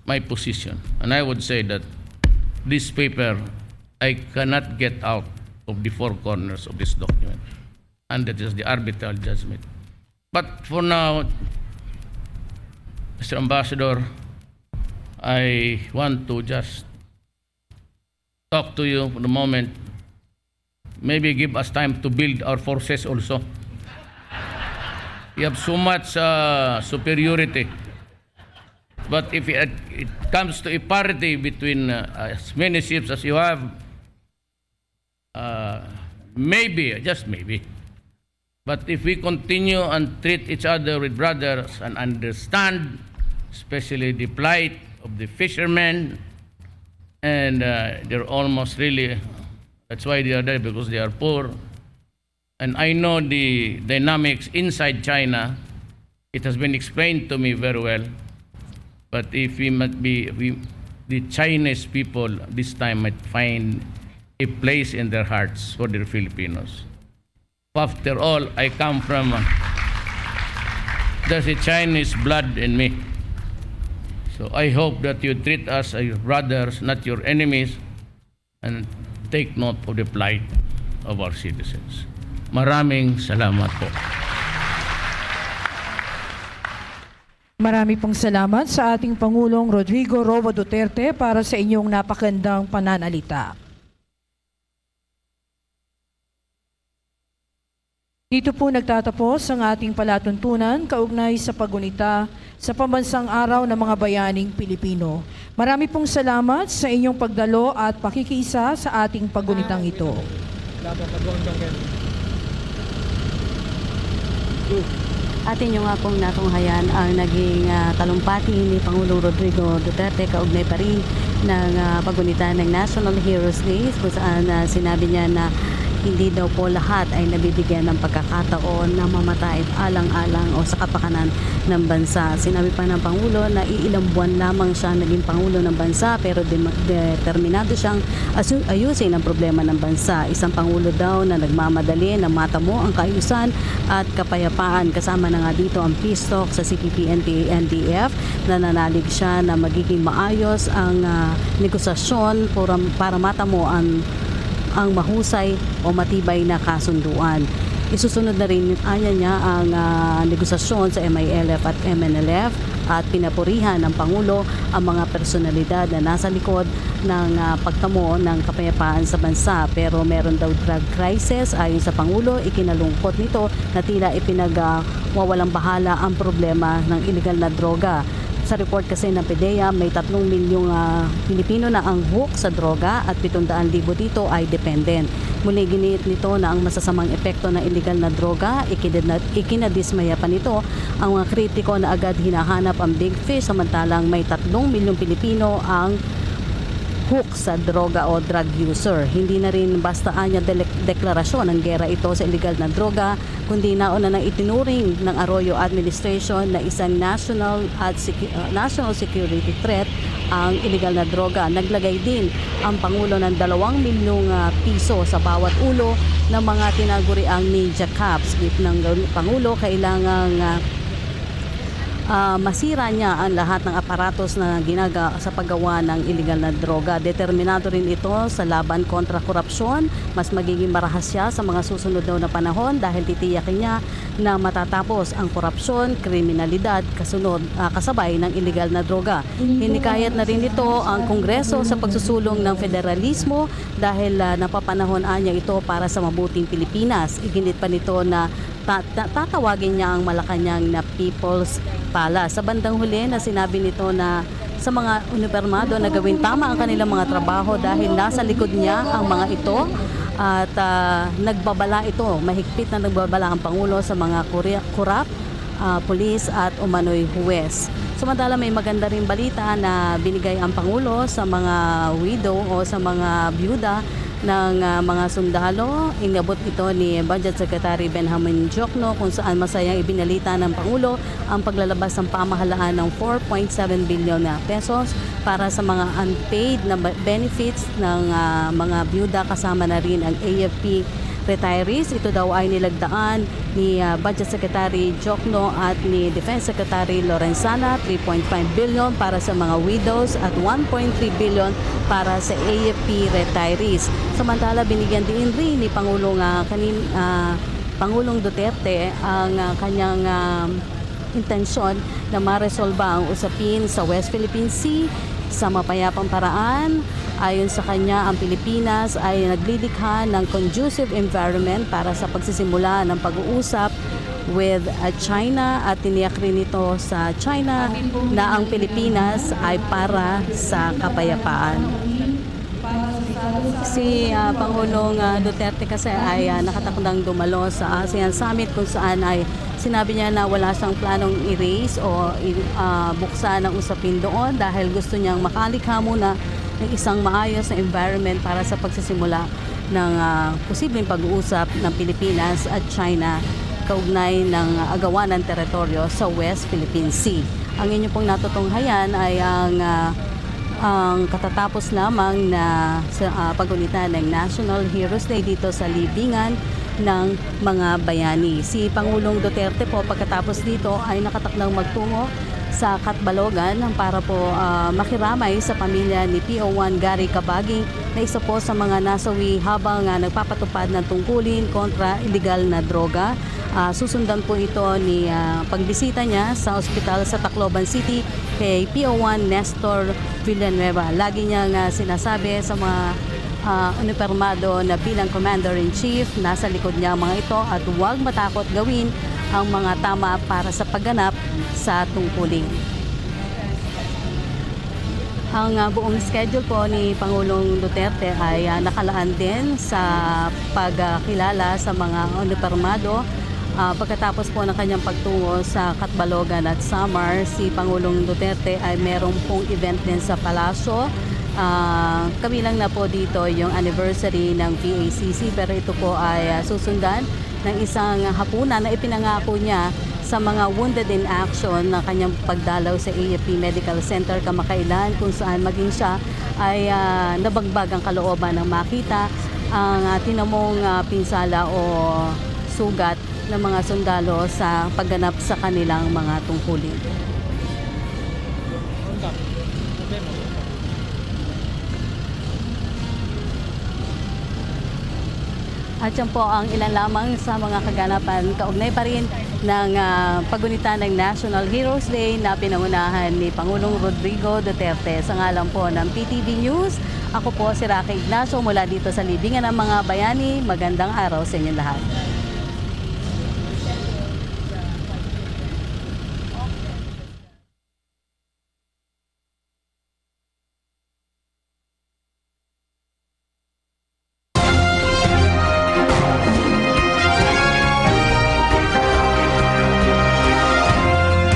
my position. And I would say that this paper, I cannot get out of the four corners of this document. And that is the arbitral judgment. But for now, Mr. Ambassador, I want to just talk to you for the moment. Maybe give us time to build our forces also. We have so much superiority. But if it comes to a parity between as many ships as you have, maybe, just maybe. But if we continue and treat each other with brothers and understand, especially the plight of the fishermen, and they're almost really, that's why they are there, because they are poor. And I know the dynamics inside China. It has been explained to me very well. But if the Chinese people this time might find a place in their hearts for the Filipinos. After all, I come from, there's a Chinese blood in me. So I hope that you treat us as your brothers, not your enemies, and take note of the plight of our citizens. Maraming salamat po. Marami pong salamat sa ating Pangulong Rodrigo Roa Duterte para sa inyong napakandang pananalita. Dito po nagtatapos ang ating palatuntunan kaugnay sa paggunita sa Pambansang Araw ng mga Bayaning Pilipino. Marami pong salamat sa inyong pagdalo at pakikiisa sa ating paggunitang ito. Atin yung nga pong natunghayan ang naging talumpati ni Pangulong Rodrigo Duterte kaugnay pa rin ng paggunita ng National Heroes Days kung saan sinabi niya na hindi daw po lahat ay nabibigyan ng pagkakataon na mamatay alang-alang o sa kapakanan ng bansa. Sinabi pa ng Pangulo na iilang buwan lamang siya naging Pangulo ng bansa pero determinado siyang ayusin ang problema ng bansa. Isang Pangulo daw na nagmamadali na matamo ang kaayusan at kapayapaan. Kasama na nga dito ang peace talk sa CPP, NPA, NDF. Nananalig siya na magiging maayos ang negosasyon para matamo ang mahusay o matibay na kasunduan. Isusunod na rin anya niya ang negosasyon sa MILF at MNLF at pinapurihan ng Pangulo ang mga personalidad na nasa likod ng pagtamo ng kapayapaan sa bansa. Pero meron daw drug crisis ayon sa Pangulo, ikinalungkot nito na tila ipinagwawalang bahala ang problema ng illegal na droga. Sa report kasi ng PDEA, may 3 milyong Pilipino na ang hook sa droga at 700,000 dito ay dependent. Muli giniit nito na ang masasamang epekto ng illegal na droga, ikinadismaya pa nito ang mga kritiko na agad hinahanap ang big fish samantalang may 3 milyong Pilipino ang hook sa droga o drug user. Hindi na rin basta anya deklarasyon ng gera ito sa illegal na droga, kundi nauna nang itinuring ng Arroyo Administration na isang national security threat ang illegal na droga. Naglagay din ang Pangulo ng 2 milyong piso sa bawat ulo ng mga tinaguriang ninja cops. Git ng Pangulo, kailangang masira niya ang lahat ng aparatos na sa paggawa ng illegal na droga. Determinado rin ito sa laban kontra korupsyon. Mas magiging marahas siya sa mga susunod daw na panahon dahil titiyakin niya na matatapos ang korupsyon, kriminalidad, kasabay ng illegal na droga. Hinikayat na rin ito ang Kongreso sa pagsusulong ng federalismo dahil napapanahon niya ito para sa mabuting Pilipinas. Iginit pa nito na tatawagin niya ang Malacanang na People's Palace. Sa bandang huli na sinabi nito na sa mga unipermado na gawin tama ang kanilang mga trabaho dahil nasa likod niya ang mga ito at nagbabala ito, mahigpit na nagbabala ang Pangulo sa mga kurap, pulis at umano'y huwes. Samantala may maganda rin balita na binigay ang Pangulo sa mga widow o sa mga byuda ng mga sundalo. Inabot ito ni Budget Secretary Benjamin Diokno kung saan masayang ibinalita ng Pangulo ang paglalabas ng pamahalaan ng 4.7 billion na pesos para sa mga unpaid na benefits ng mga byuda, kasama na rin ang AFP retirees. Ito daw ay nilagdaan ni Budget Secretary Diokno at ni Defense Secretary Lorenzana, 3.5 billion para sa mga widows at 1.3 billion para sa AFP retirees. Samantala binigyan din rin ni Pangulong Duterte ang kanyang intensyon na maresolba ang usapin sa West Philippine Sea sa mapayapang paraan. Ayon sa kanya, ang Pilipinas ay naglilikha ng conducive environment para sa pagsisimula ng pag-uusap with China at tiniyak rin ito sa China na ang Pilipinas ay para sa kapayapaan. Si Pangulong Duterte kasi ay nakatakdang dumalo sa ASEAN Summit kung saan ay sinabi niya na wala siyang planong erase o buksan ang usapin doon dahil gusto niyang makalikha muna ng isang maayos na environment para sa pagsisimula ng posibleng pag-uusap ng Pilipinas at China kaugnay ng agawan ng teritoryo sa West Philippine Sea. Ang inyo pong natutunghayan ay ang katatapos lamang na paggunita ng National Heroes Day dito sa libingan ng mga bayani. Si Pangulong Duterte po pagkatapos dito ay nakatakdang magtungo sa Catbalogan para po makiramay sa pamilya ni PO1 Gary Cabaging na isa po sa mga nasawi habang nagpapatupad ng tungkulin kontra illegal na droga. Susundan po ito ni pagbisita niya sa ospital sa Tacloban City kay PO1 Nestor Villanueva. Lagi niyang sinasabi sa mga unipermado na bilang Commander-in-Chief, nasa likod niya ang mga ito at huwag matakot gawin ang mga tama para sa pagganap sa tungkulin. Ang buong schedule po ni Pangulong Duterte ay nakalaan din sa pagkilala sa mga unipermado Pagkatapos po ng kanyang pagtungo sa Catbalogan at Samar, si Pangulong Duterte ay merong pong event din sa Palasyo. Kabilang na po dito yung anniversary ng PACC, pero ito po ay susundan ng isang hapunan na ipinangako niya sa mga wounded in action na kanyang pagdalaw sa AFP Medical Center kamakailan, kung saan maging siya ay nabagbag ang kalooban ng makita ang tinamong pinsala o sugat ng mga sundalo sa pagganap sa kanilang mga tungkulin. At yan po ang ilan lamang sa mga kaganapan kaugnay pa rin ng paggunita ng National Heroes Day na pinangunahan ni Pangulong Rodrigo Duterte. Sa ngalan po ng PTV News, ako po si Rocky Ignacio mula dito sa Libingan ng mga Bayani. Magandang araw sa inyong lahat.